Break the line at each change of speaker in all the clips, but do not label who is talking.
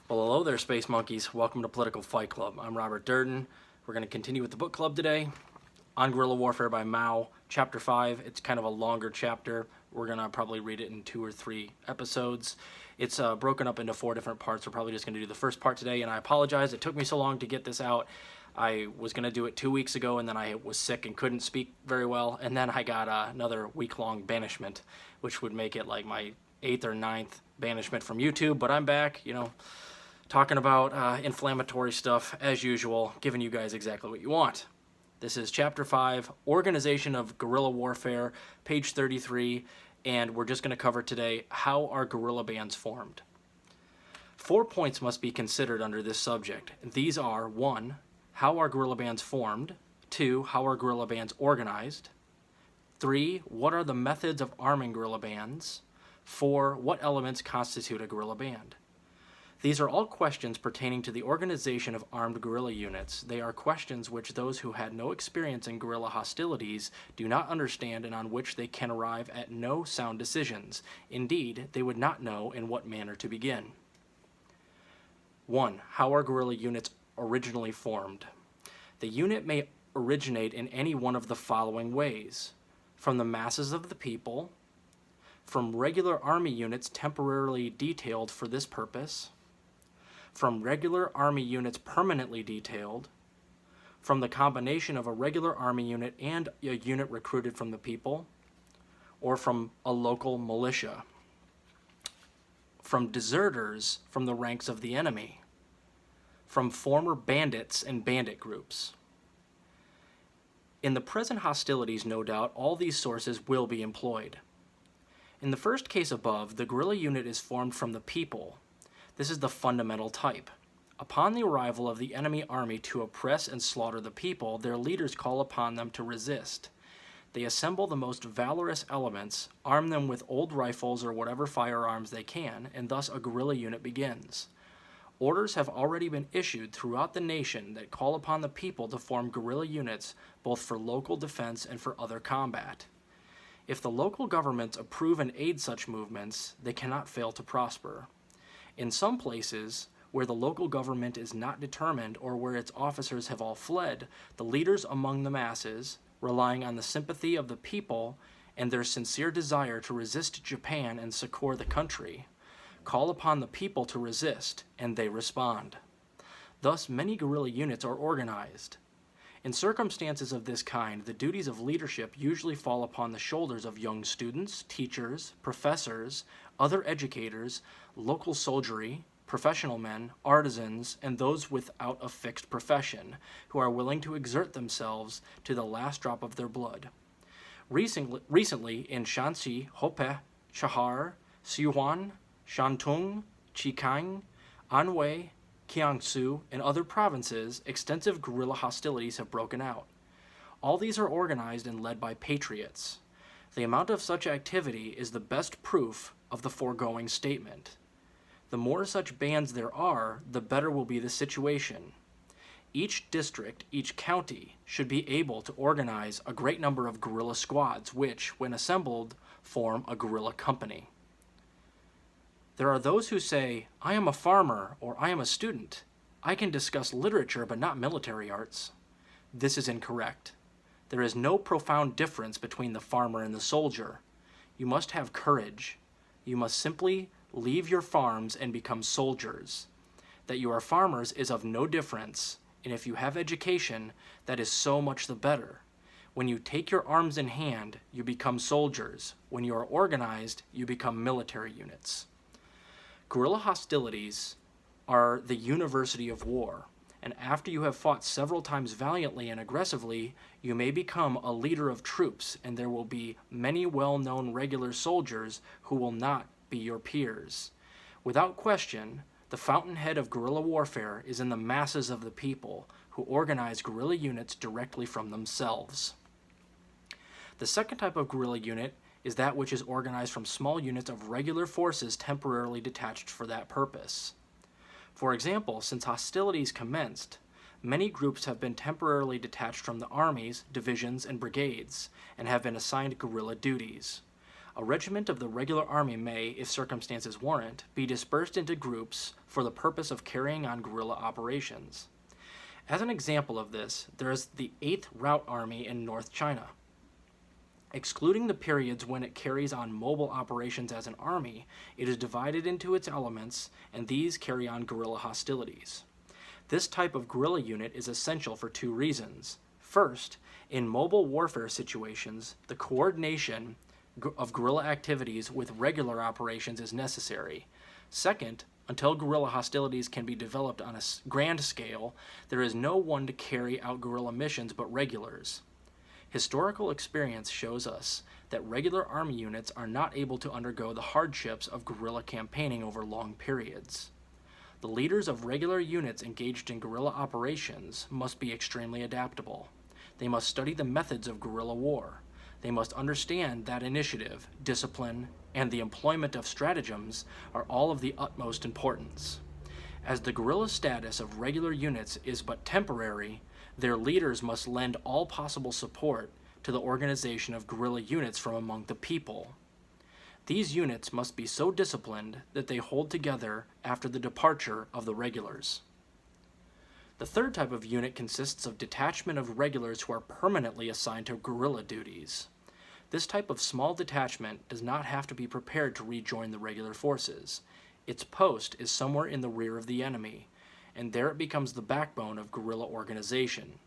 Well, hello there, Space Monkeys. Welcome to Political Fight Club. I'm Robert Durden. We're going to continue with the book club today on Guerrilla Warfare by Mao, Chapter 5. It's kind of a longer chapter. We're going to probably read it in 2 or 3 episodes. It's broken up into 4 different parts. We're probably just going to do the first part today, and I apologize. It took me so long to get this out. I was going to do it 2 weeks ago, and then I was sick and couldn't speak very well, and then I got another week-long banishment, which would make it like my 8th or 9th banishment from YouTube, but I'm back, talking about inflammatory stuff as usual, giving you guys exactly what you want. This is Chapter 5, Organization of Guerrilla Warfare, page 33, and we're just going to cover today how are guerrilla bands formed. 4 points must be considered under this subject. These are 1. How are guerrilla bands formed? 2. How are guerrilla bands organized? 3. What are the methods of arming guerrilla bands? 4. What elements constitute a guerrilla band? These are all questions pertaining to the organization of armed guerrilla units. They are questions which those who had no experience in guerrilla hostilities do not understand and on which they can arrive at no sound decisions. Indeed, they would not know in what manner to begin. 1. How are guerrilla units originally formed? The unit may originate in any one of the following ways: from the masses of the people, from regular army units temporarily detailed for this purpose, from regular army units permanently detailed, from the combination of a regular army unit and a unit recruited from the people, or from a local militia, from deserters from the ranks of the enemy, from former bandits and bandit groups. In the present hostilities, no doubt, all these sources will be employed. In the first case above, the guerrilla unit is formed from the people. This is the fundamental type. Upon the arrival of the enemy army to oppress and slaughter the people, their leaders call upon them to resist. They assemble the most valorous elements, arm them with old rifles or whatever firearms they can, and thus a guerrilla unit begins. Orders have already been issued throughout the nation that call upon the people to form guerrilla units both for local defense and for other combat. If the local governments approve and aid such movements, they cannot fail to prosper. In some places, where the local government is not determined or where its officers have all fled, the leaders among the masses, relying on the sympathy of the people and their sincere desire to resist Japan and succor the country, call upon the people to resist, and they respond. Thus, many guerrilla units are organized. In circumstances of this kind, the duties of leadership usually fall upon the shoulders of young students, teachers, professors, other educators, local soldiery, professional men, artisans, and those without a fixed profession, who are willing to exert themselves to the last drop of their blood. Recently in Shanxi, Hope, Chahar, Sichuan, Shantung, Qikang, Anhui, Jiangsu, and other provinces, extensive guerrilla hostilities have broken out. All these are organized and led by patriots. The amount of such activity is the best proof of the foregoing statement. The more such bands there are, the better will be the situation. Each district, each county, should be able to organize a great number of guerrilla squads, which, when assembled, form a guerrilla company. There are those who say, "I am a farmer," or "I am a student. I can discuss literature but not military arts." This is incorrect. There is no profound difference between the farmer and the soldier. You must have courage. You must simply leave your farms and become soldiers. That you are farmers is of no difference, and if you have education, that is so much the better. When you take your arms in hand, you become soldiers. When you are organized, you become military units. Guerrilla hostilities are the university of war, and after you have fought several times valiantly and aggressively, you may become a leader of troops, and there will be many well-known regular soldiers who will not be your peers. Without question, the fountainhead of guerrilla warfare is in the masses of the people, who organize guerrilla units directly from themselves. The second type of guerrilla unit is that which is organized from small units of regular forces temporarily detached for that purpose. For example, since hostilities commenced, many groups have been temporarily detached from the armies, divisions, and brigades, and have been assigned guerrilla duties. A regiment of the regular army may, if circumstances warrant, be dispersed into groups for the purpose of carrying on guerrilla operations. As an example of this, there is the 8th Route Army in North China. Excluding the periods when it carries on mobile operations as an army, it is divided into its elements, and these carry on guerrilla hostilities. This type of guerrilla unit is essential for two reasons. First, in mobile warfare situations, the coordination of guerrilla activities with regular operations is necessary. Second, until guerrilla hostilities can be developed on a grand scale, there is no one to carry out guerrilla missions but regulars. Historical experience shows us that regular army units are not able to undergo the hardships of guerrilla campaigning over long periods. The leaders of regular units engaged in guerrilla operations must be extremely adaptable. They must study the methods of guerrilla war. They must understand that initiative, discipline, and the employment of stratagems are all of the utmost importance. As the guerrilla status of regular units is but temporary, their leaders must lend all possible support to the organization of guerrilla units from among the people. These units must be so disciplined that they hold together after the departure of the regulars. The third type of unit consists of detachment of regulars who are permanently assigned to guerrilla duties. This type of small detachment does not have to be prepared to rejoin the regular forces. Its post is somewhere in the rear of the enemy, and there it becomes the backbone of guerrilla organization.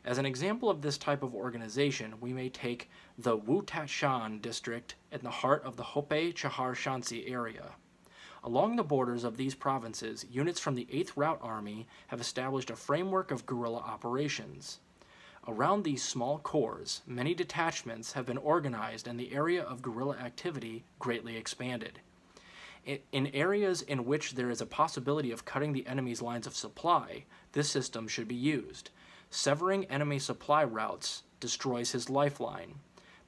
As an example of this type of organization, we may take the Wutashan district in the heart of the Hopei Chahar Shanxi area. Along the borders of these provinces, units from the 8th Route Army have established a framework of guerrilla operations. Around these small corps, many detachments have been organized and the area of guerrilla activity greatly expanded. In areas in which there is a possibility of cutting the enemy's lines of supply, this system should be used. Severing enemy supply routes destroys his lifeline.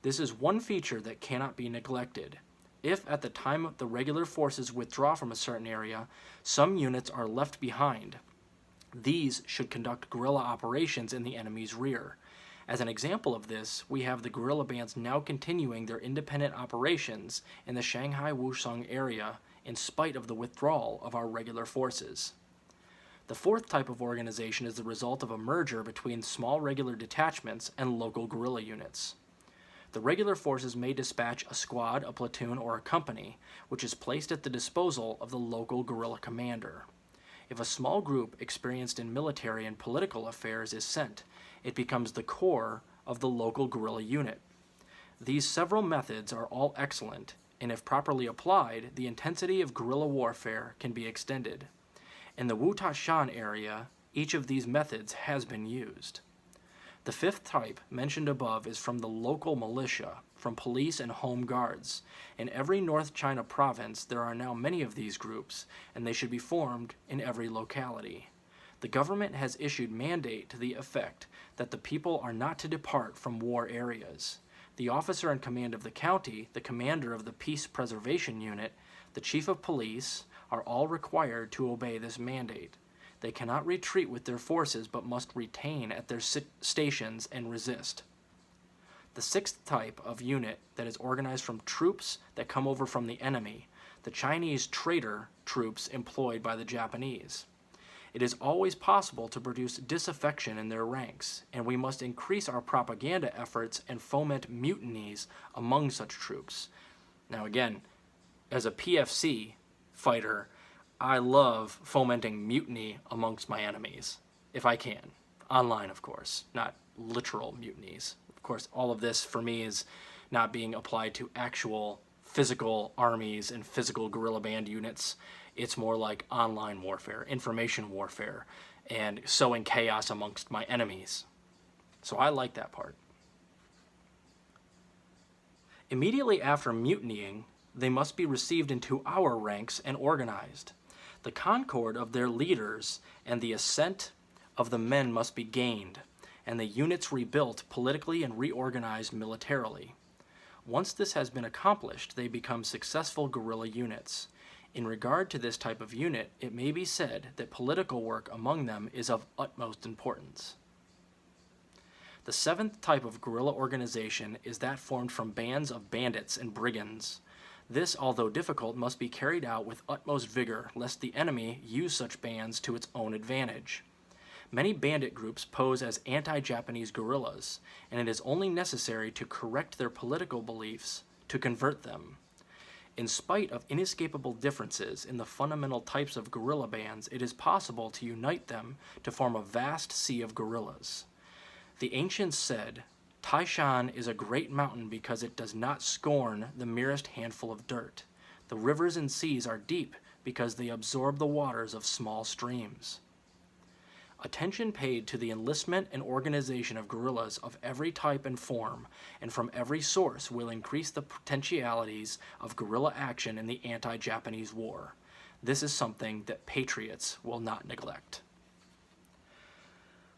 This is one feature that cannot be neglected. If at the time the regular forces withdraw from a certain area, some units are left behind. These should conduct guerrilla operations in the enemy's rear. As an example of this, we have the guerrilla bands now continuing their independent operations in the Shanghai-Wusong area in spite of the withdrawal of our regular forces. The fourth type of organization is the result of a merger between small regular detachments and local guerrilla units. The regular forces may dispatch a squad, a platoon, or a company, which is placed at the disposal of the local guerrilla commander. If a small group experienced in military and political affairs is sent, it becomes the core of the local guerrilla unit. These several methods are all excellent, and if properly applied, the intensity of guerrilla warfare can be extended. In the Wutashan area, each of these methods has been used. The fifth type mentioned above is from the local militia, from police and home guards. In every North China province, there are now many of these groups, and they should be formed in every locality. The government has issued mandate to the effect that the people are not to depart from war areas. The officer in command of the county, the commander of the Peace Preservation Unit, the chief of police, are all required to obey this mandate. They cannot retreat with their forces but must retain at their stations and resist. The sixth type of unit that is organized from troops that come over from the enemy, the Chinese traitor troops employed by the Japanese. It is always possible to produce disaffection in their ranks, and we must increase our propaganda efforts and foment mutinies among such troops. Now again, as a PFC fighter, I love fomenting mutiny amongst my enemies, if I can. Online, of course, not literal mutinies. Of course, all of this for me is not being applied to actual physical armies and physical guerrilla band units. It's more like online warfare, information warfare, and sowing chaos amongst my enemies. So I like that part. Immediately after mutinying, they must be received into our ranks and organized. The concord of their leaders and the assent of the men must be gained, and the units rebuilt politically and reorganized militarily. Once this has been accomplished, they become successful guerrilla units. In regard to this type of unit, it may be said that political work among them is of utmost importance. The seventh type of guerrilla organization is that formed from bands of bandits and brigands. This, although difficult, must be carried out with utmost vigor, lest the enemy use such bands to its own advantage. Many bandit groups pose as anti-Japanese guerrillas, and it is only necessary to correct their political beliefs to convert them. In spite of inescapable differences in the fundamental types of guerrilla bands, it is possible to unite them to form a vast sea of guerrillas. The ancients said, Taishan is a great mountain because it does not scorn the merest handful of dirt. The rivers and seas are deep because they absorb the waters of small streams. Attention paid to the enlistment and organization of guerrillas of every type and form, and from every source, will increase the potentialities of guerrilla action in the anti-Japanese war. This is something that patriots will not neglect.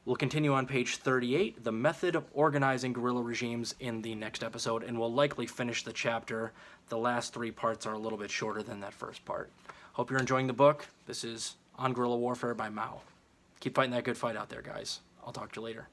We'll continue on page 38, the method of organizing guerrilla regimes, in the next episode, and we'll likely finish the chapter. The last 3 parts are a little bit shorter than that first part. Hope you're enjoying the book. This is On Guerrilla Warfare by Mao. Keep fighting that good fight out there, guys. I'll talk to you later.